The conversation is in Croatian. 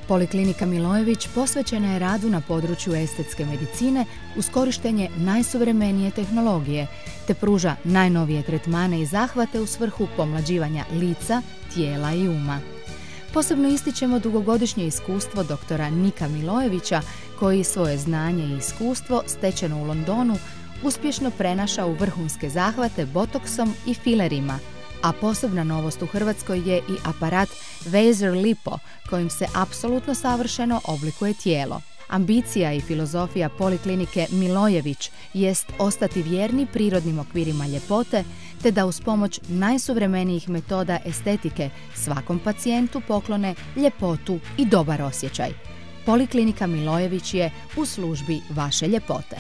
Poliklinika Milojević posvećena je radu na području estetske medicine uz korištenje najsuvremenije tehnologije, te pruža najnovije tretmane i zahvate u svrhu pomlađivanja lica, tijela i uma. Posebno ističemo dugogodišnje iskustvo doktora Nika Milojevića, koji svoje znanje i iskustvo stečeno u Londonu uspješno prenaša u vrhunske zahvate botoksom i filerima, a posebna novost u Hrvatskoj je i aparat Vaser Lipo, kojim se apsolutno savršeno oblikuje tijelo. Ambicija i filozofija Poliklinike Milojević jest ostati vjerni prirodnim okvirima ljepote, te da uz pomoć najsuvremenijih metoda estetike svakom pacijentu poklone ljepotu i dobar osjećaj. Poliklinika Milojević je u službi vaše ljepote.